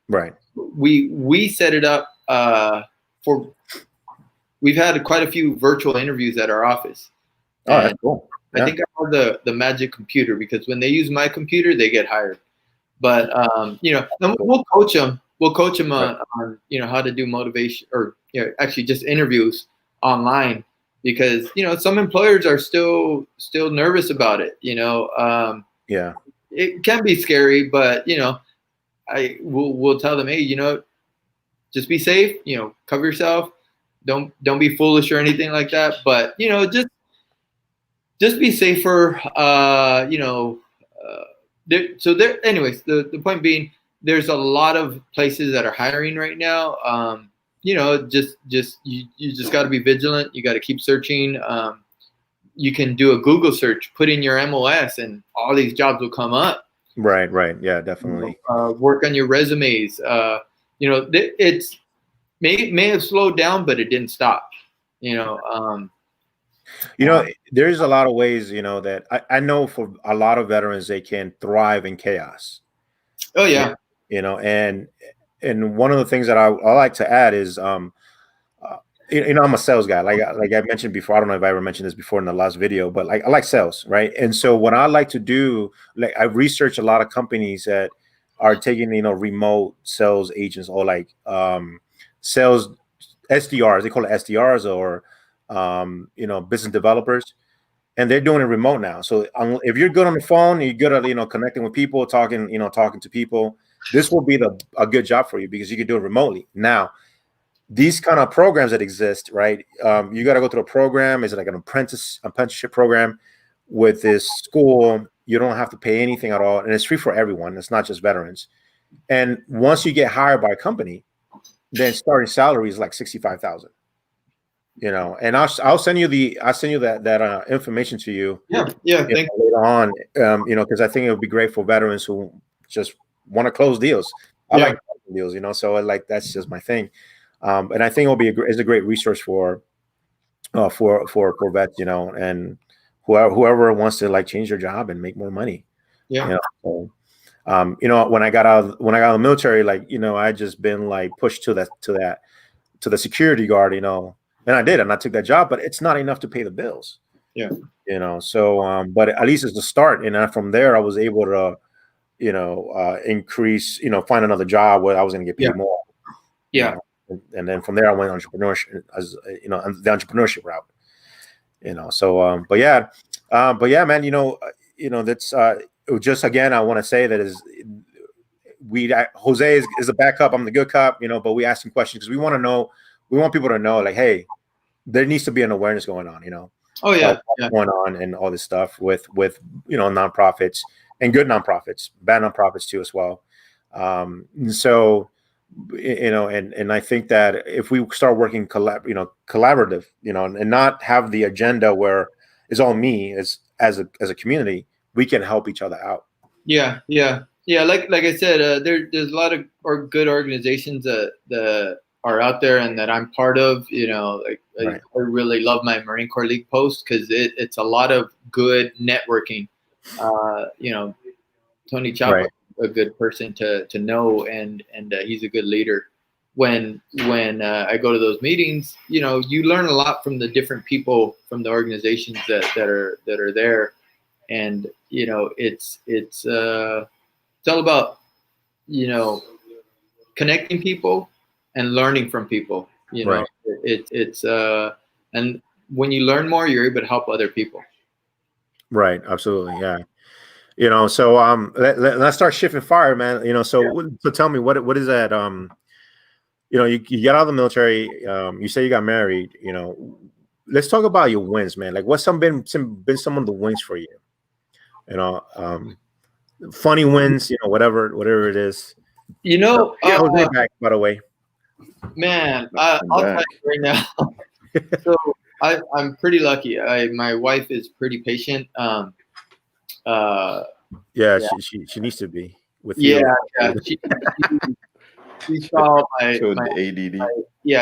Right. We set it up for. We've had quite a few virtual interviews at our office. Oh, that's cool. Yeah. I think I have the magic computer, because when they use my computer, they get hired. But we'll coach them. We'll coach them on how to do motivation, or actually just interviews online, because some employers are still nervous about it. Yeah, it can be scary, but we'll tell them, hey, just be safe. Cover yourself. Don't be foolish or anything like that. But just be safer. Anyways, the point being, there's a lot of places that are hiring right now. You just got to be vigilant. You got to keep searching. You can do a Google search, put in your MOS, and all these jobs will come up. Right. Yeah, definitely. Work on your resumes. It's may have slowed down, but it didn't stop. There's a lot of ways, that I know for a lot of veterans, they can thrive in chaos. Oh yeah. And one of the things that I like to add is, I'm a sales guy. Like I mentioned before, I don't know if I ever mentioned this before in the last video, but I like sales, right? And so what I like to do, like, I research a lot of companies that are taking, remote sales agents, or like sales SDRs. They call it SDRs, or business developers, and they're doing it remote now. So if you're good on the phone, you're good at connecting with people, talking to people, this will be a good job for you, because you can do it remotely. Now, these kind of programs that exist, right? You got to go through a program. Is it like an apprenticeship program with this school? You don't have to pay anything at all, and it's free for everyone. It's not just veterans. And once you get hired by a company, then starting salary is like $65,000. And I'll send you that information to you. Yeah. Later on, because I think it would be great for veterans who just want to close deals. I like deals, so that's just my thing. And I think it will be a great resource for vets, and whoever wants to change their job and make more money. Yeah. When I got out of the military, I just been pushed to the security guard, and I did, and I took that job, but it's not enough to pay the bills. Yeah. So but at least it's the start, and from there I was able to increase, find another job where I was going to get paid more. Yeah. And then from there I went entrepreneurship, the entrepreneurship route. So but yeah, man, that's just, again, I want to say that Jose is a bad cop, I'm the good cop, but we ask him questions because we want people to know, like, hey, there needs to be an awareness going on, Oh yeah, going on, and all this stuff with nonprofits, and good nonprofits, bad nonprofits too as well. So and I think that if we start working collaborative, and not have the agenda where it's all me as a community, we can help each other out. Yeah. Like I said, there's a lot of good organizations that are out there and that I'm part of. I really love my Marine Corps League post, because it's a lot of good networking. you know, Tony Chapa, a good person to know, and he's a good leader. When I go to those meetings, you know, you learn a lot from the different people from the organizations that are there, and you know, it's all about, you know, connecting people and learning from people. You know, it's and when you learn more, you're able to help other people. Right. Absolutely. Yeah. You know, so let's start shifting fire, man. You know, so tell me what is that? You know, you get out of the military. You say you got married. You know, let's talk about your wins, man. Like, what's been some of the wins for you? You know, funny wins. You know, whatever it is. You know, Jose back, by the way. Man, I'll tell you right now. So I'm pretty lucky. My wife is pretty patient. Yeah. She needs to be with you. Yeah. She saw my ADD.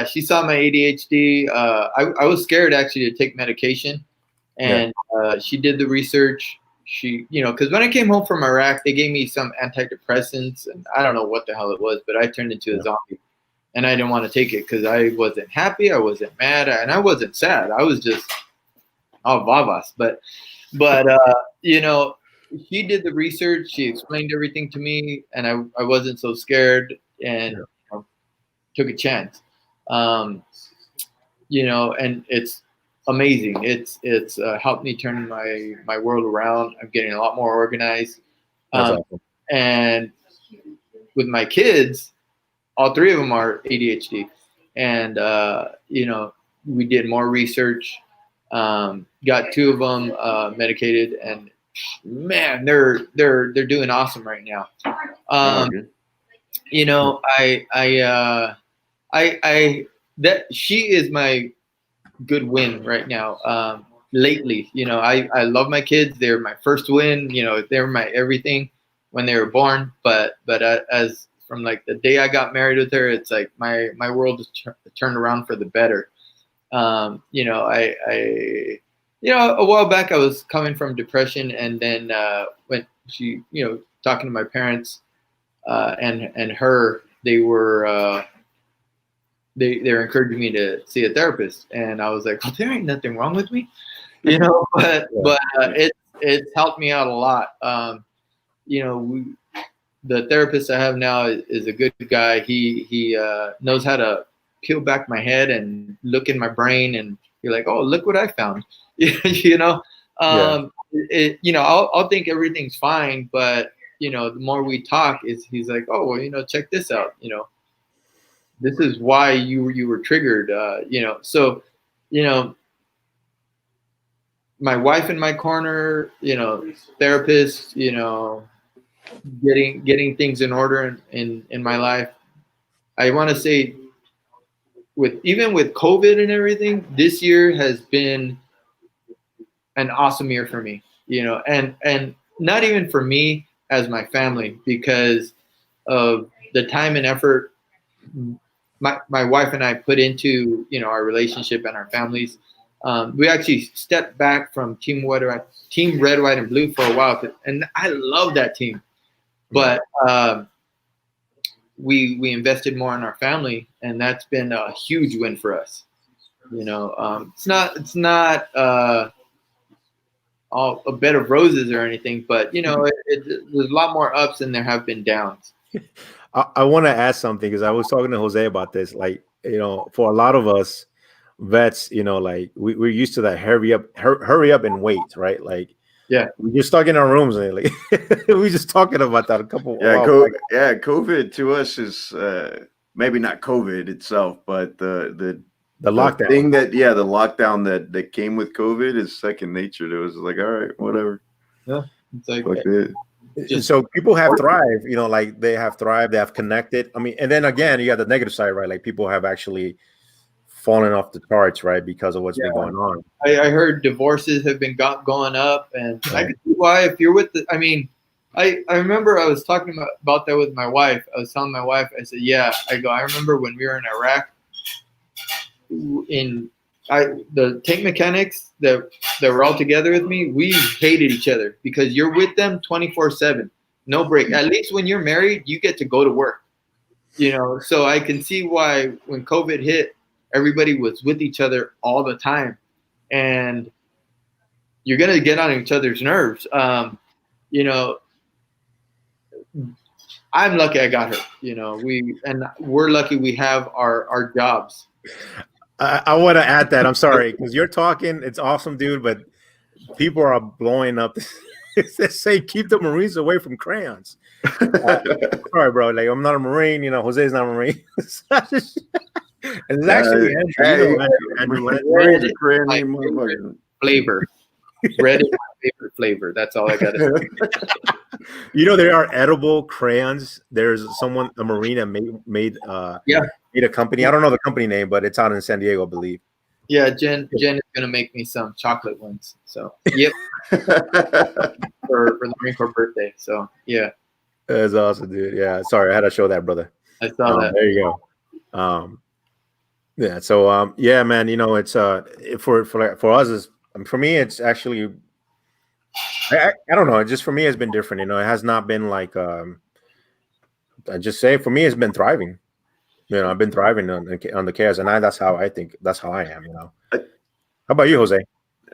She saw my ADHD. I was scared actually to take medication, and she did the research. She, you know, because when I came home from Iraq, they gave me some antidepressants, and I don't know what the hell it was, but I turned into a zombie, and I didn't want to take it because I wasn't happy, I wasn't mad, and I wasn't sad. I was just all babas. But you know, she did the research. She explained everything to me, and I wasn't so scared, and you know, took a chance. You know, and it's amazing. It's helped me turn my world around. I'm getting a lot more organized. Awesome. And with my kids, all three of them are ADHD, and you know, we did more research. Got two of them medicated, and man, they're doing awesome right now. You know, that she is my good win right now. Lately, you know, I love my kids. They're my first win. You know, they're my everything when they were born. But as from like the day I got married with her, it's like my world has turned around for the better. You know, you know, a while back I was coming from depression, and then when she, you know, talking to my parents and her, they were they're encouraging me to see a therapist, and I was like, well, there ain't nothing wrong with me, you know. But it's helped me out a lot. You know, the therapist I have now is a good guy. He knows how to peel back my head and look in my brain, and you're like, oh, look what I found. You know, you know, I'll think everything's fine, but you know, the more we talk, he's like, oh, well, you know, check this out. You know, this is why you were triggered. You know, so, you know, my wife in my corner, you know, therapist, you know, getting things in order in my life. I want to say, even with COVID and everything, this year has been an awesome year for me, you know, and not even for me as my family, because of the time and effort my wife and I put into, you know, our relationship and our families. We actually stepped back from Team Red, White, and Blue for a while, and I love that team, but we invested more in our family, and that's been a huge win for us. You know, it's not all a bed of roses or anything, but you know, there's a lot more ups than there have been downs. I want to ask something, because I was talking to Jose about this. Like, you know, for a lot of us vets, you know, like we're used to that hurry up and wait, right? Like, yeah, we're just stuck in our rooms, and like we're just talking about that a couple. COVID to us is maybe not COVID itself, but the lockdown thing the lockdown that came with COVID is second nature. It was like, all right, whatever. Yeah, it's like so people have thrived, you know, like they have thrived, they have connected. I mean, and then again, you got the negative side, right? Like people have actually fallen off the charts, right, because of what's been going on. I heard divorces have been going up, and I can see why. If you're with I mean, I remember I was talking about that with my wife. I was telling my wife, I said, I remember when we were in Iraq in the tank mechanics that were all together with me, we hated each other because you're with them 24/7, no break. At least when you're married, you get to go to work, So I can see why when COVID hit, everybody was with each other all the time, and you're gonna get on each other's nerves. I'm lucky I got her. We're lucky we have our jobs. I want to add that. I'm sorry because you're talking. It's awesome, dude. But people are blowing up. They say keep the Marines away from crayons. Sorry, bro. Like I'm not a Marine. Jose's not a Marine. It's actually Andrew. Flavor. Red is my favorite flavor. That's all I got to say. There are edible crayons. There's a Marine that made a company. I don't know the company name, but it's out in San Diego, I believe. Yeah, Jen is gonna make me some chocolate ones. So yep. for the Marine Corps birthday. So yeah. That's awesome, dude. Yeah. Sorry, I had to show that, brother. I saw that. There you go. Yeah. So yeah, man, it's for us for me, it's actually I don't know. Just for me, it's been different. It has not been like I just say for me, it's been thriving. I've been thriving on the chaos, and that's how I think. That's how I am. How about you, Jose?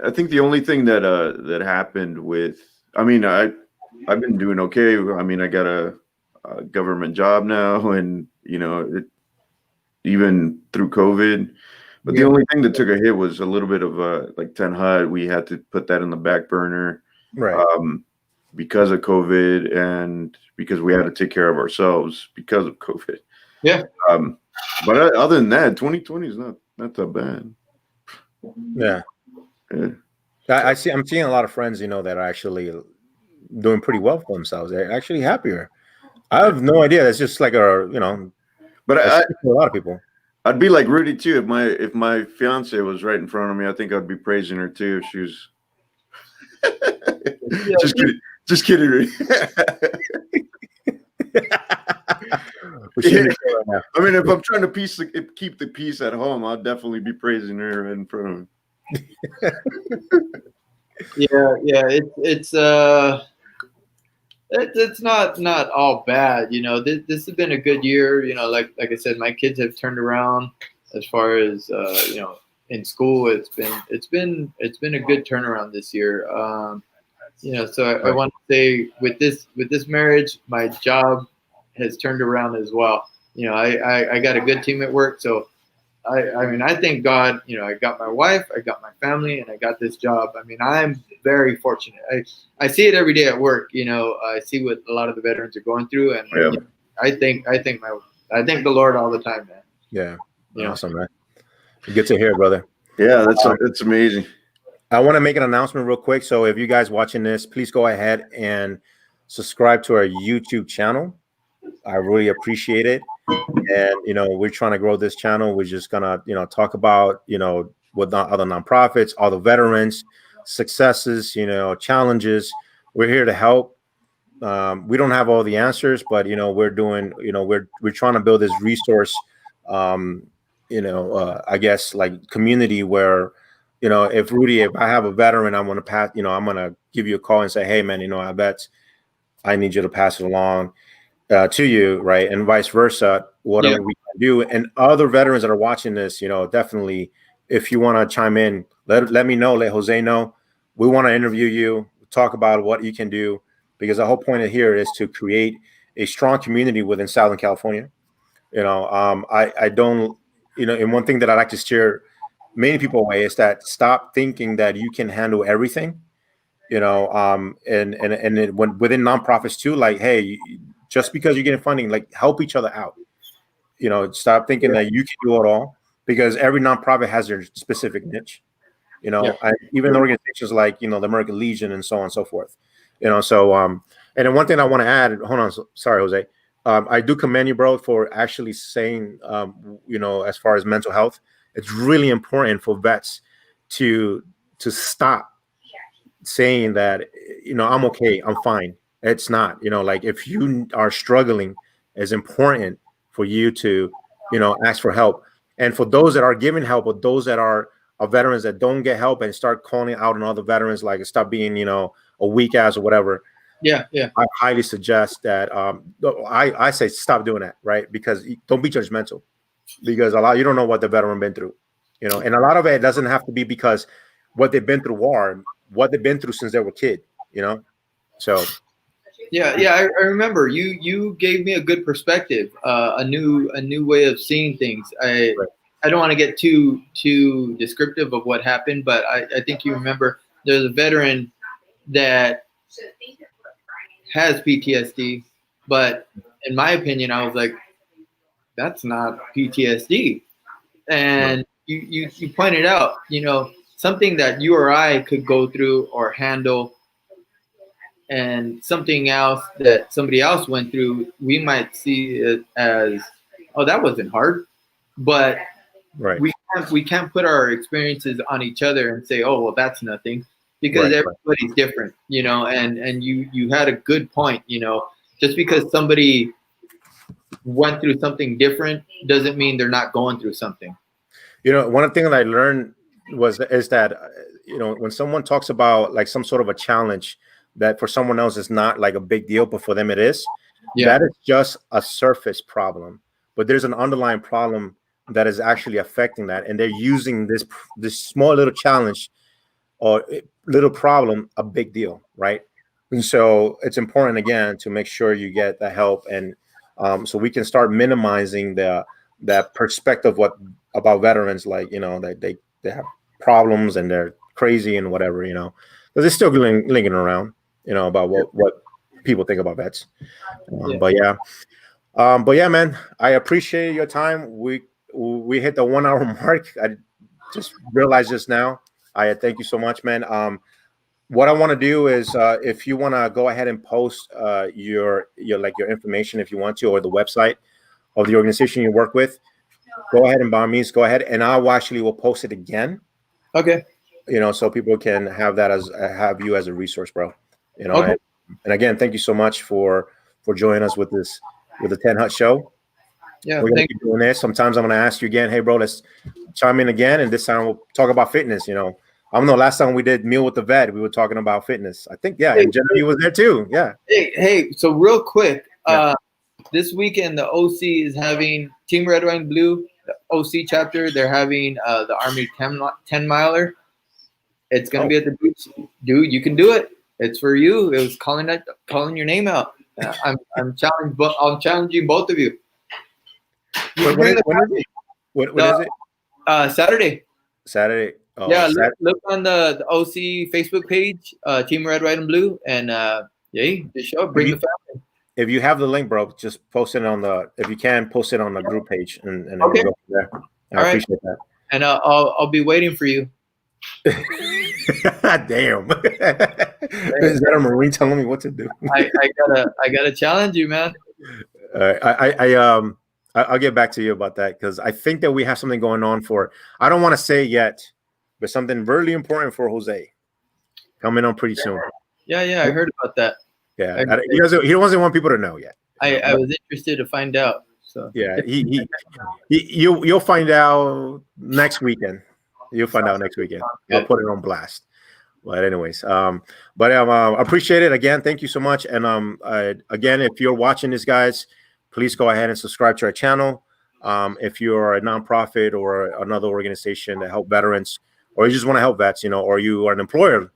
I think the only thing that happened with, I've been doing okay. I got a government job now, and even through COVID. But the only thing that took a hit was a little bit of like TentHut. We had to put that in the back burner, right? Because of COVID and because we had to take care of ourselves because of COVID. Yeah. But other than that, 2020 is not that bad. Yeah. I'm seeing a lot of friends, that are actually doing pretty well for themselves. They're actually happier. I have no idea. That's just like but a lot of people. I'd be like Rudy too. If my fiance was right in front of me, I think I'd be praising her too. If she was just kidding, Rudy. If I'm trying to keep the peace at home, I'll definitely be praising her right in front of me. Yeah. It's not all bad. This has been a good year. Like I said, my kids have turned around as far as in school. It's been a good turnaround this year. So I want to say with this marriage, my job has turned around as well. I got a good team at work, so I thank God. I got my wife, I got my family, and I got this job. I'm very fortunate. I see it every day at work. I see what a lot of the veterans are going through, and I thank the Lord all the time, man. Yeah. Awesome, man. Good to hear, brother. Yeah, that's amazing. I want to make an announcement real quick. So if you guys watching this, please go ahead and subscribe to our YouTube channel. I really appreciate it. And, we're trying to grow this channel. We're just going to, talk about, with other nonprofits, all the veterans, successes, challenges. We're here to help. We don't have all the answers, but, we're doing, we're trying to build this resource, I guess like community where, if I have a veteran, I'm going to pass, I'm going to give you a call and say, hey man, I need you to pass it along to you. Right. And vice versa, whatever we can do. And other veterans that are watching this, definitely, if you want to chime in, let me know, let Jose know. We want to interview you, talk about what you can do, because the whole point of here is to create a strong community within Southern California. I don't, and one thing that I like to steer many people away is that stop thinking that you can handle everything, and when within nonprofits too, like, hey, just because you're getting funding, like help each other out. Stop thinking that you can do it all, because every nonprofit has their specific niche. Even organizations like the American Legion and so on and so forth. So and then one thing I want to add. Hold on, sorry, Jose. I do commend you, bro, for actually saying, as far as mental health, it's really important for vets to stop saying that, I'm okay, I'm fine. It's not, like if you are struggling, it's important for you to, ask for help. And for those that are giving help, or those that are of veterans that don't get help and start calling out on other veterans, like stop being, a weak ass or whatever. Yeah. I highly suggest that. I say stop doing that, right? Because don't be judgmental, because you don't know what the veteran been through, and a lot of it doesn't have to be because what they've been through war, what they've been through since they were a kid, So. Yeah. I remember you gave me a good perspective, a new way of seeing things. I don't want to get too descriptive of what happened, but I think you remember there's a veteran that has PTSD, but in my opinion, I was like, that's not PTSD. And you pointed out, something that you or I could go through or handle, and something else that somebody else went through, we might see it as, oh, that wasn't hard. But right. we can't put our experiences on each other and say, oh, well, that's nothing, because everybody's different, and you had a good point, just because somebody went through something different doesn't mean they're not going through something. One of the things that I learned is that, when someone talks about like some sort of a challenge that for someone else is not like a big deal, but for them it is, that is just a surface problem. But there's an underlying problem that is actually affecting that, and they're using this small little challenge or little problem a big deal, right? And so it's important, again, to make sure you get the help, and so we can start minimizing that perspective about veterans, like that they have problems and they're crazy and whatever, because they're still lingering around, about what people think about vets. But yeah, man, I appreciate your time. We hit the 1 hour mark. I just realized just now. I thank you so much, man. What I want to do is, if you want to go ahead and post your information, if you want to, or the website of the organization you work with, go ahead and by all means go ahead, and I will post it again. Okay. So people can have you as a resource, bro. Okay. And again, thank you so much for joining us with the TentHut show. Yeah, we're gonna keep doing this. Sometimes I'm gonna ask you again, hey bro, let's chime in again, and this time we'll talk about fitness. I don't know. Last time we did Meal with the Vet, we were talking about fitness. I think, and Genevieve was there too. Yeah. Hey. So real quick, this weekend the OC is having Team Red, White, and Blue, the OC chapter. They're having the Army 10 miler. It's gonna be at the beach, dude. You can do it. It's for you. It was calling your name out. I'm challenging both of you. When is it? Saturday. Saturday. Oh, yeah, look on the OC Facebook page, Team Red, White, and Blue, and just show up. Bring the family. If you have the link, bro, just post it if you can, post it on the group page, and then okay. We'll go from there. I appreciate that. And I'll be waiting for you. Damn. Is that a Marine telling me what to do? I gotta challenge you, man. I'll get back to you about that, because I think that we have something going on I don't want to say yet, but something really important for Jose coming on pretty soon. Yeah, I heard about that. Yeah, he doesn't want people to know yet. I was interested to find out. So yeah, you'll find out next weekend. You'll find out next weekend. I'll put it on blast. But anyways, appreciate it again. Thank you so much. And again, if you're watching this, guys, please go ahead and subscribe to our channel. If you're a nonprofit or another organization that help veterans, or you just want to help vets, or you are an employer,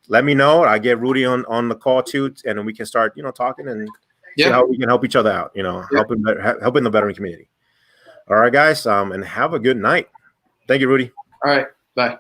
let me know. I get Rudy on the call too, and we can start, talking and see how we can help each other out. Helping the veteran community. All right, guys, and have a good night. Thank you, Rudy. All right, bye.